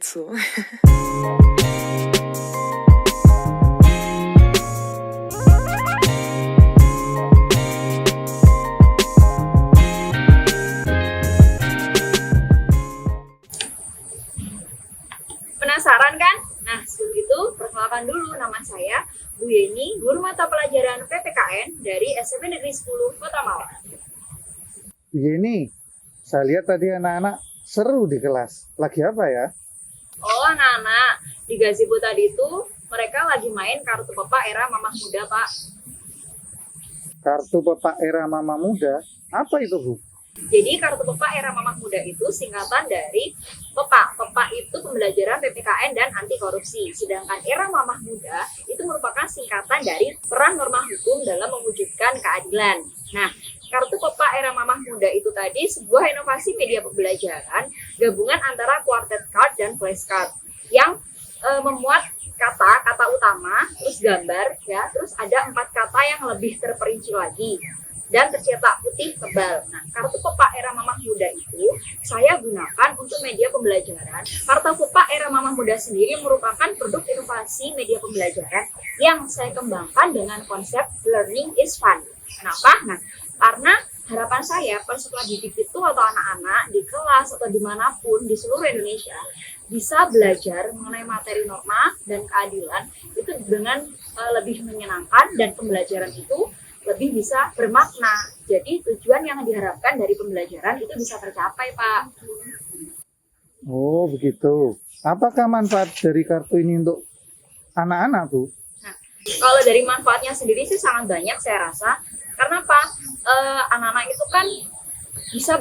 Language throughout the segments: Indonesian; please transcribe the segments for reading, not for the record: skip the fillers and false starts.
bleibt so. Penasaran kan? Nah, sebelum itu perkenalkan dulu, nama saya Bu Yeni, guru mata pelajaran PPKN dari SMP Negeri 10 Kota Malang. Bu Yeni, saya lihat tadi anak-anak seru di kelas. Lagi apa ya? Oh, anak-anak, di gazebo tadi itu mereka lagi main kartu papa era Mamah Muda, Pak. Kartu Papa Era Mama Muda? Apa itu, Bu? Jadi kartu papa era Mamah Muda itu singkatan dari PEPA. PEPA itu pembelajaran PPKN dan anti korupsi. Sedangkan era Mamah Muda itu merupakan singkatan dari peran norma hukum dalam mewujudkan keadilan. Nah, kartu PEPA era Mamah Muda itu tadi sebuah inovasi media pembelajaran gabungan antara quartet card dan flashcard yang memuat kata utama, terus gambar, ya, terus ada 4 kata yang lebih terperinci lagi dan tercetak putih tebal. Nah, kartu PEPA era Mamah Muda itu saya gunakan untuk media pembelajaran. Kartu PEPA era Mamah Muda sendiri merupakan produk inovasi media pembelajaran yang saya kembangkan dengan konsep learning is fun. Kenapa? Nah, karena harapan saya peserta didik itu atau anak-anak di kelas atau dimanapun di seluruh Indonesia bisa belajar mengenai materi norma dan keadilan itu dengan lebih menyenangkan dan pembelajaran itu lebih bisa bermakna. Jadi tujuan yang diharapkan dari pembelajaran itu bisa tercapai, Pak. Oh, begitu. Apakah manfaat dari kartu ini untuk anak-anak, Bu? Nah, kalau dari manfaatnya sendiri sih sangat banyak saya rasa. Karena apa? Anak-anak itu kan bisa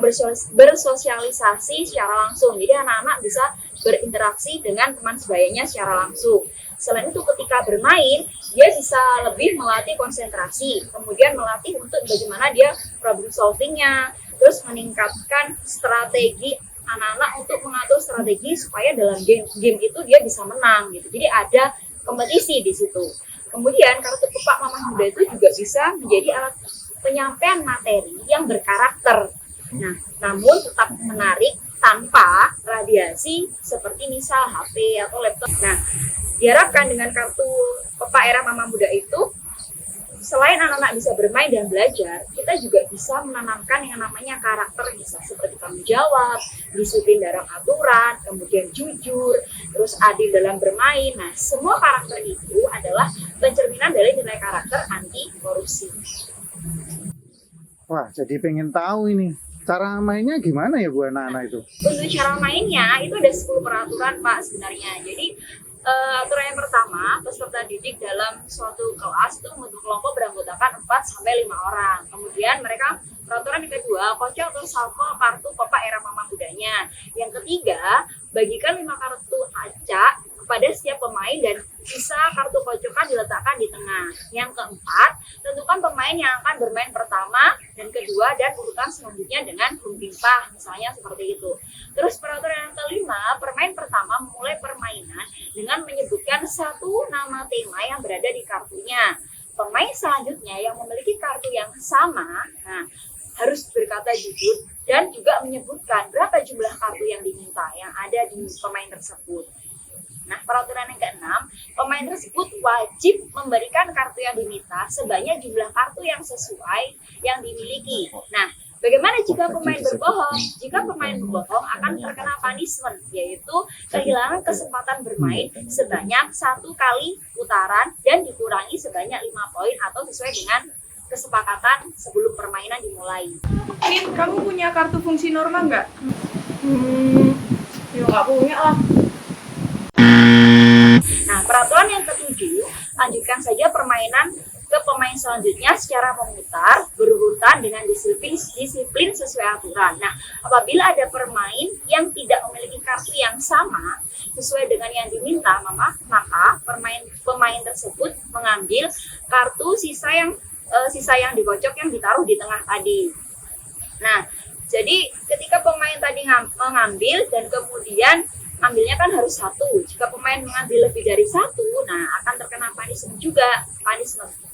bersosialisasi secara langsung. Jadi anak-anak bisa berinteraksi dengan teman sebayanya secara langsung. Selain itu ketika bermain, dia bisa lebih melatih konsentrasi, kemudian melatih untuk bagaimana dia problem solvingnya, terus meningkatkan strategi anak-anak untuk mengatur strategi supaya dalam game itu dia bisa menang gitu. Jadi ada kompetisi di situ. Kemudian kartu PEPA Mamah Muda itu juga bisa menjadi alat penyampaian materi yang berkarakter. Nah, namun tetap menarik tanpa radiasi seperti misal HP atau laptop. Nah, diharapkan dengan kartu PEPA era Mamah Muda itu, selain anak-anak bisa bermain dan belajar, kita juga bisa menanamkan yang namanya karakter, bisa seperti tanggung jawab, disiplin dalam aturan, kemudian jujur, terus adil dalam bermain. Nah, semua karakter itu adalah pencerminan dari nilai karakter anti korupsi. Wah, jadi pengen tahu ini. Cara mainnya gimana ya, Bu, anak-anak itu? Untuk cara mainnya, itu ada 10 peraturan, Pak, sebenarnya. Jadi, aturan yang pertama, peserta didik dalam suatu kelas itu membentuk kelompok beranggotakan 4-5 orang. Kemudian mereka, peraturan yang kedua, kocok atau shuffle kartu PEPA era Mamah Mudanya. Yang ketiga, bagikan 5 kartu acak kepada setiap pemain dan sisa kartu kocokan diletakkan di tengah. Yang keempat, tentukan pemain yang akan bermain pertama dan kedua dan urutan selanjutnya dengan timpah, misalnya seperti itu. Terus peraturan yang kelima, pemain pertama memulai permainan dengan menyebutkan satu nama tema yang berada di kartunya. Pemain selanjutnya yang memiliki kartu yang sama, nah, harus berkata jujur dan juga menyebutkan berapa jumlah kartu yang diminta yang ada di pemain tersebut. Nah, peraturan yang keenam, pemain tersebut wajib memberikan kartu yang diminta sebanyak jumlah kartu yang sesuai yang dimiliki. Nah, bagaimana jika pemain berbohong? Jika pemain berbohong akan terkena punishment, yaitu kehilangan kesempatan bermain sebanyak 1 kali putaran dan dikurangi sebanyak 5 poin atau sesuai dengan kesepakatan sebelum permainan dimulai. Min, kamu punya kartu fungsi norma nggak? Ya nggak punya lah. Nah, peraturan yang ketujuh, lanjutkan saja permainan ke pemain selanjutnya secara memutar, berurutan dengan disiplin sesuai aturan. Nah, apabila ada pemain yang tidak memiliki kartu yang sama sesuai dengan yang diminta, maka pemain tersebut mengambil kartu sisa yang dikocok yang ditaruh di tengah tadi. Nah, jadi ketika pemain tadi mengambil dan kemudian ambilnya kan harus 1. Jika pemain mengambil lebih dari 1, nah akan terkena punishment juga.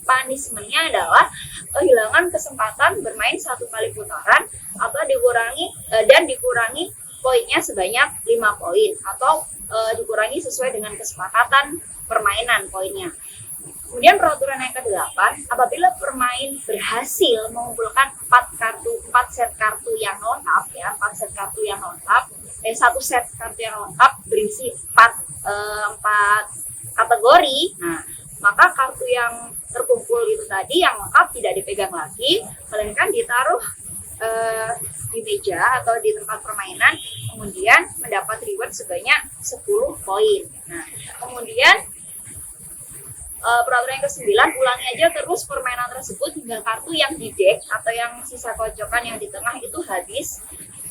Punishmentnya adalah kehilangan kesempatan bermain 1 kali putaran atau dikurangi poinnya sebanyak 5 poin atau dikurangi sesuai dengan kesepakatan permainan poinnya. Kemudian peraturan yang ke-8, apabila pemain berhasil mengumpulkan 4 set kartu yang lengkap ya, 4 set kartu yang lengkap, satu set kartu yang lengkap berisi 4 kategori. Nah, maka kartu yang terkumpul itu tadi yang lengkap tidak dipegang lagi, melainkan ditaruh di meja atau di tempat permainan, kemudian mendapat reward sebanyak 10 poin. Nah, kemudian peraturan yang ke-9, ulangi aja terus permainan tersebut hingga kartu yang di deck atau yang sisa kocokan yang di tengah itu habis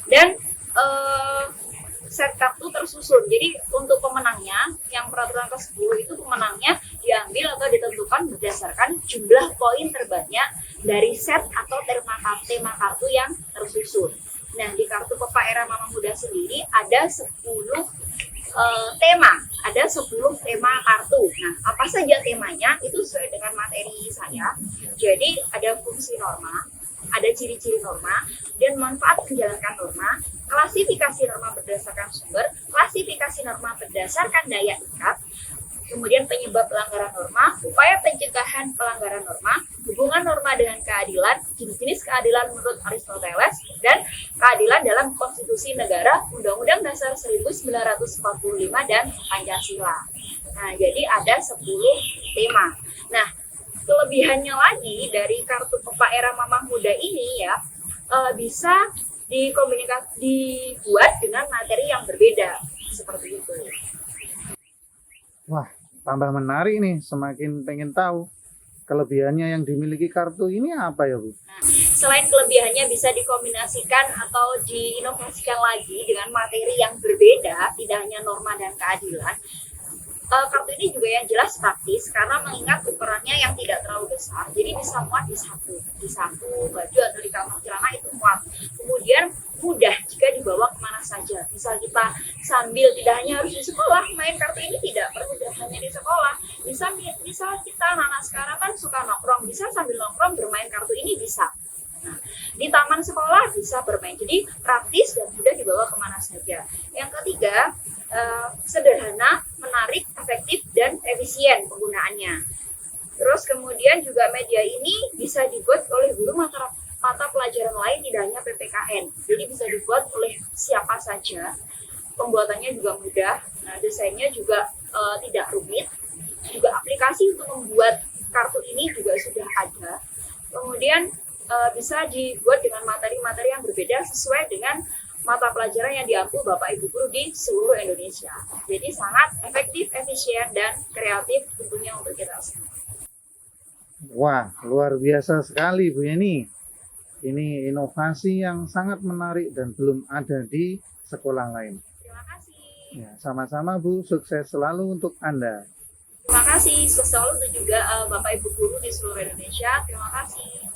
dan set kartu tersusun. Jadi untuk pemenangnya, yang peraturan ke-10 itu pemenangnya diambil atau ditentukan berdasarkan jumlah poin terbanyak dari set atau tema kartu yang tersusun. Nah, di kartu Pepak Era Mama Muda sendiri ada 10 ada 10 tema kartu. Nah, apa saja temanya itu sesuai dengan materi saya. Jadi ada fungsi norma, ada ciri-ciri norma, dan manfaat menjalankan norma, klasifikasi norma berdasarkan sumber, klasifikasi norma berdasarkan daya ikat, kemudian penyebab pelanggaran norma, upaya pencegahan pelanggaran norma, hubungan norma dengan keadilan, jenis-jenis keadilan menurut Aristoteles, dan keadilan dalam konstitusi negara, Undang-Undang Dasar 1945 dan Pancasila. Nah, jadi ada 10 tema. Nah, kelebihannya lagi dari kartu Pepak Era Mama Muda ini ya, bisa dibuat dengan materi yang berbeda, seperti itu. Wah, tambah menarik nih, semakin pengen tahu kelebihannya yang dimiliki kartu ini apa ya, Bu? Nah, selain kelebihannya bisa dikombinasikan atau diinovasikan lagi dengan materi yang berbeda, tidak hanya norma dan keadilan. Kartu ini juga yang jelas praktis karena mengingat ukurannya yang tidak terlalu besar, jadi bisa muat di saku baju atau di kantong celana itu muat. Kemudian mudah jika dibawa kemana saja. Misal kita sambil tidak hanya harus di sekolah main kartu ini, tidak perlu hanya di sekolah. Misal kita anak sekarang kan suka nongkrong, bisa sambil nongkrong bermain kartu ini bisa. Nah, di taman sekolah bisa bermain, jadi praktis dan mudah dibawa kemana saja. Yang ketiga, sederhana, menarik, efektif, dan efisien penggunaannya. Terus kemudian juga media ini bisa dibuat oleh guru mata pelajaran lain, tidak hanya PPKN. Jadi bisa dibuat oleh siapa saja. Pembuatannya juga mudah. Nah, desainnya juga tidak rumit. Juga aplikasi untuk membuat kartu ini juga sudah ada. Kemudian bisa dibuat dengan materi-materi yang berbeda sesuai dengan mata pelajaran yang diampu Bapak Ibu guru di seluruh Indonesia. Jadi sangat efektif, efisien, dan kreatif tentunya untuk kita semua. Wah, luar biasa sekali Bu Yeni. Ini inovasi yang sangat menarik dan belum ada di sekolah lain. Terima kasih. Ya, sama-sama Bu, sukses selalu untuk Anda. Terima kasih, sukses selalu untuk juga Bapak Ibu guru di seluruh Indonesia. Terima kasih.